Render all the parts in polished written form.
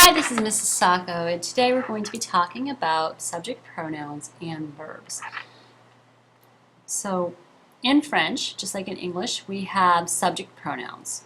Hi, this is Mrs. Sacco, and today we're going to be talking about subject pronouns and verbs. So, in French, just like in English, we have subject pronouns.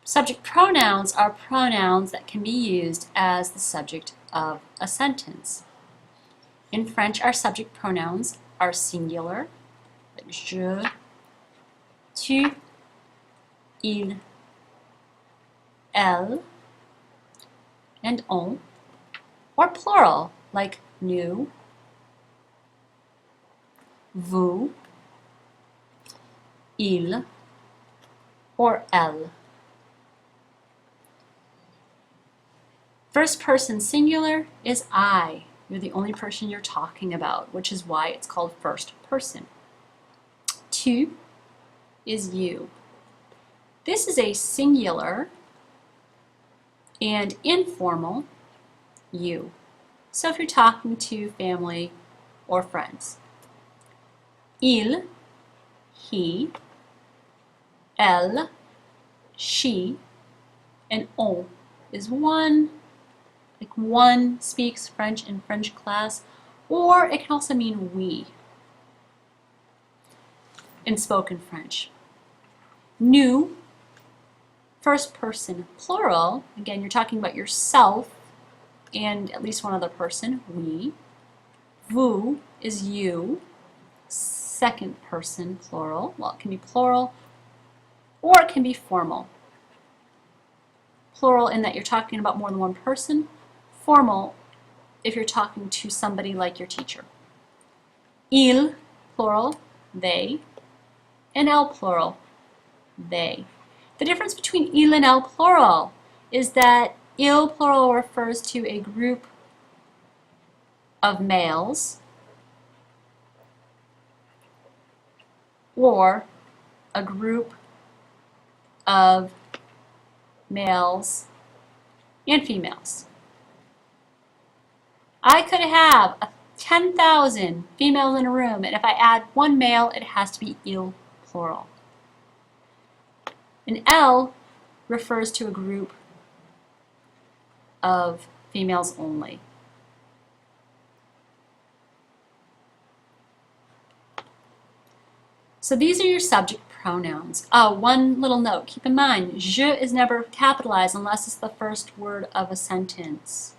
Subject pronouns are pronouns that can be used as the subject of a sentence. In French, our subject pronouns are singular, like je, tu, il, elle, and on, or plural, like nous, vous, il, or elle. First person singular is I. You're the only person you're talking about, which is why it's called first person. Tu is you. This is a singular and informal you. So if you're talking to family or friends. Il, he, elle, she, and on is one. Like one speaks French in French class, or it can also mean we in spoken French. Nous, first person plural, again you're talking about yourself and at least one other person, we. Vous is you, second person plural. Well, it can be plural or it can be formal. Plural in that you're talking about more than one person. Formal if you're talking to somebody like your teacher. Il, plural, they, and elle, plural, they. The difference between il and elle, plural, is that il, plural, refers to a group of males or a group of males and females. I could have 10,000 females in a room, and if I add one male, it has to be il, plural. And elle refers to a group of females only. So these are your subject pronouns. Oh, one little note. Keep in mind, je is never capitalized unless it's the first word of a sentence.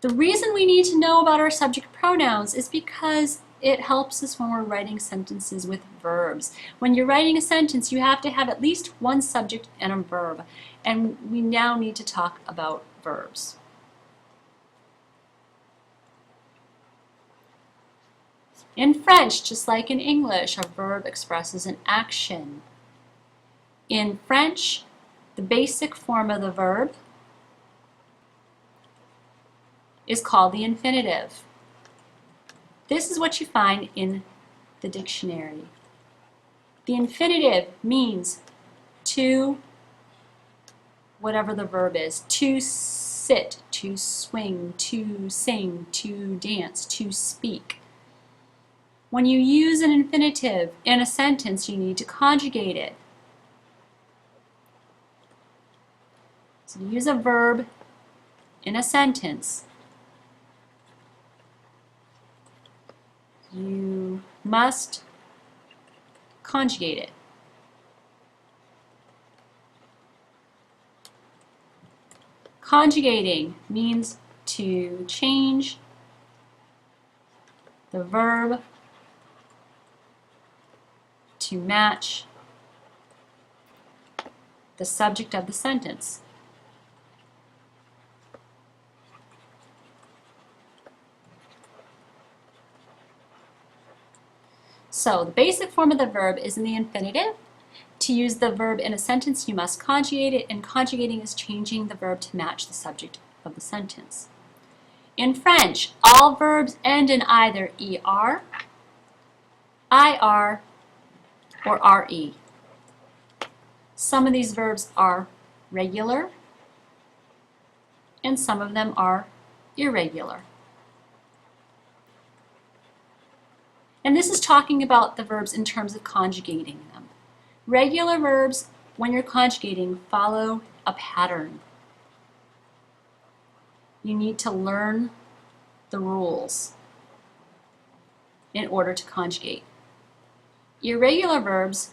The reason we need to know about our subject pronouns is because it helps us when we're writing sentences with verbs. When you're writing a sentence, you have to have at least one subject and a verb. And we now need to talk about verbs. In French, just like in English, a verb expresses an action. In French, the basic form of the verb is called the infinitive. This is what you find in the dictionary. The infinitive means to whatever the verb is. To sit, to swing, to sing, to dance, to speak. When you use an infinitive in a sentence, you need to conjugate it. So to use a verb in a sentence, you must conjugate it. Conjugating means to change the verb to match the subject of the sentence. So the basic form of the verb is in the infinitive. To use the verb in a sentence, you must conjugate it, and conjugating is changing the verb to match the subject of the sentence. In French, all verbs end in either er, ir, or re. Some of these verbs are regular, and some of them are irregular. And this is talking about the verbs in terms of conjugating them. Regular verbs when you're conjugating, follow a pattern. You need to learn the rules in order to conjugate. Irregular verbs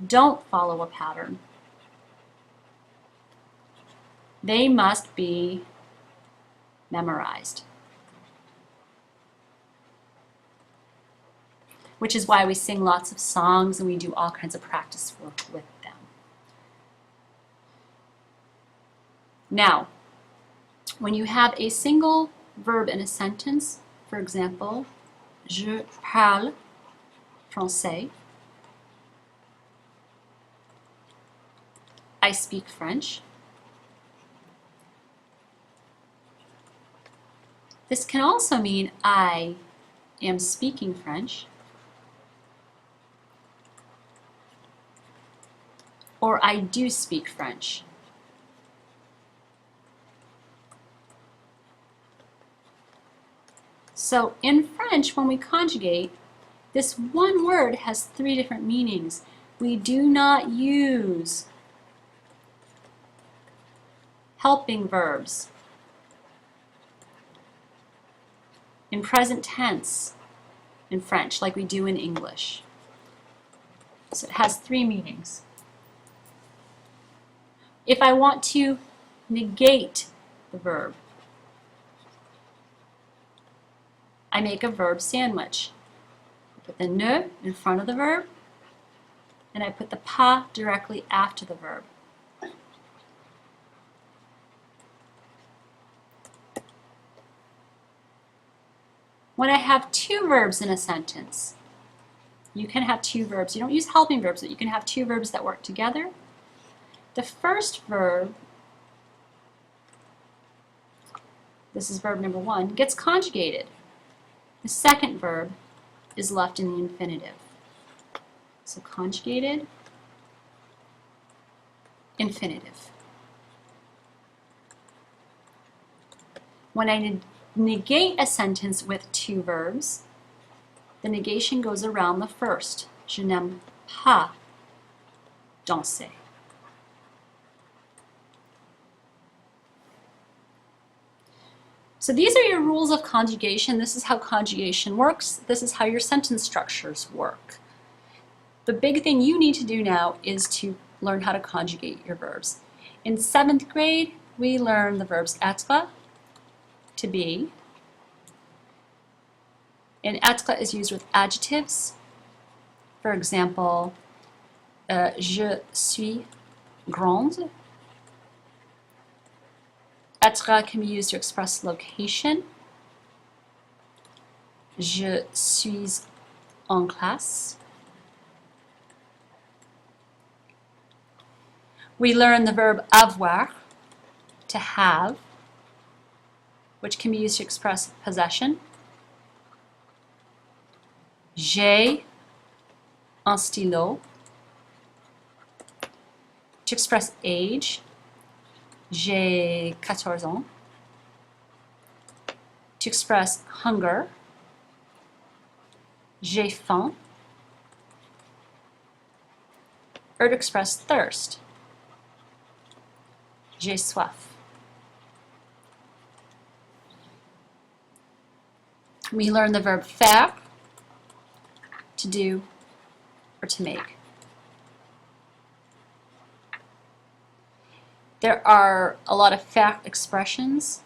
don't follow a pattern. They must be memorized. Which is why we sing lots of songs and we do all kinds of practice work with them. Now, when you have a single verb in a sentence, for example, je parle français, I speak French. This can also mean I am speaking French, or I do speak French. So in French, when we conjugate, this one word has three different meanings. We do not use helping verbs in present tense in French like we do in English. So it has three meanings. If I want to negate the verb, I make a verb sandwich. I put the ne in front of the verb, and I put the pas directly after the verb. When I have two verbs in a sentence, you can have two verbs. You don't use helping verbs, but you can have two verbs that work together. The first verb, this is verb number one, gets conjugated. The second verb is left in the infinitive. So conjugated, infinitive. When I negate a sentence with two verbs, the negation goes around the first. Je n'aime pas danser. So these are your rules of conjugation. This is how conjugation works. This is how your sentence structures work. The big thing you need to do now is to learn how to conjugate your verbs. In 7th grade, we learn the verbs être, to be. And être is used with adjectives. For example, je suis grande. Être can be used to express location. Je suis en classe. We learn the verb avoir, to have, which can be used to express possession. J'ai un stylo, to express age. J'ai 14 ans. To express hunger. J'ai faim. Or to express thirst. J'ai soif. We learn the verb faire, to do or to make. There are a lot of faire expressions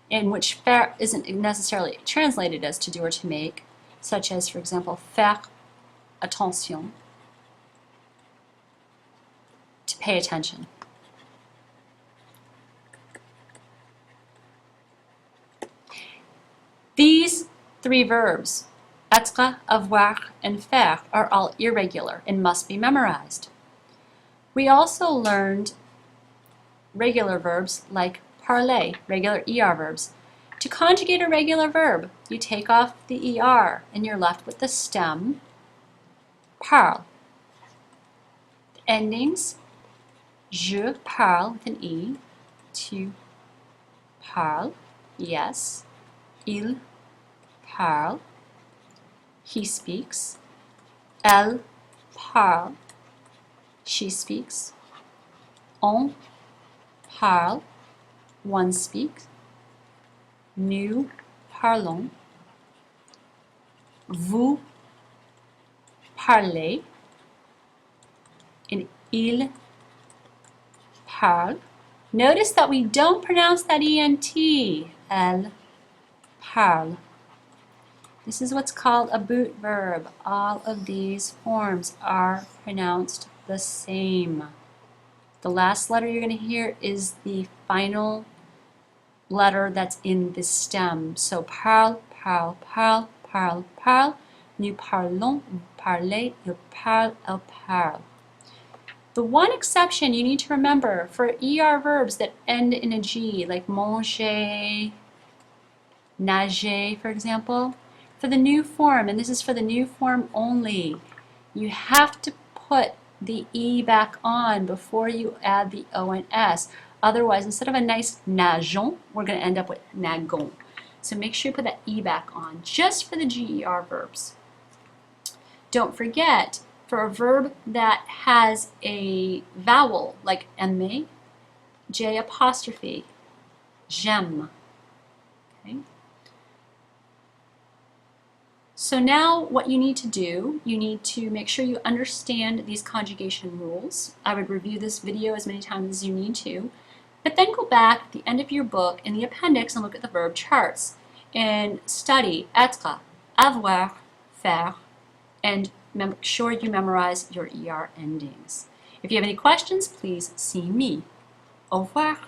in which faire isn't necessarily translated as to do or to make, such as, for example, faire attention, to pay attention. These three verbs, être, avoir, and faire, are all irregular and must be memorized. We also learned regular verbs like parler, regular ER verbs. To conjugate a regular verb, you take off the ER and you're left with the stem, parle. The endings, je parle with an E, tu parles, yes, il parle, he speaks, elle parle, she speaks. On parle, one speaks. Nous parlons. Vous parlez. And il parle. Notice that we don't pronounce that ENT. Elle parle. This is what's called a boot verb. All of these forms are pronounced the same. The last letter you're going to hear is the final letter that's in the stem. So parle, parle, parle, parle, parle. Nous parlons, vous parlez, il parle, elle parle. The one exception you need to remember for ER verbs that end in a G, like manger, nager, for example, for the new form, and this is for the new form only, you have to put the E back on before you add the O and S. Otherwise, instead of a nice nageons, we're going to end up with nagon. So make sure you put that E back on, just for the GER verbs. Don't forget, for a verb that has a vowel, like aimer, J apostrophe, j'aime. Okay? So now what you need to do, you need to make sure you understand these conjugation rules. I would review this video as many times as you need to, but then go back at the end of your book in the appendix and look at the verb charts and study être, avoir, faire, and make sure you memorize your ER endings. If you have any questions, please see me. Au revoir.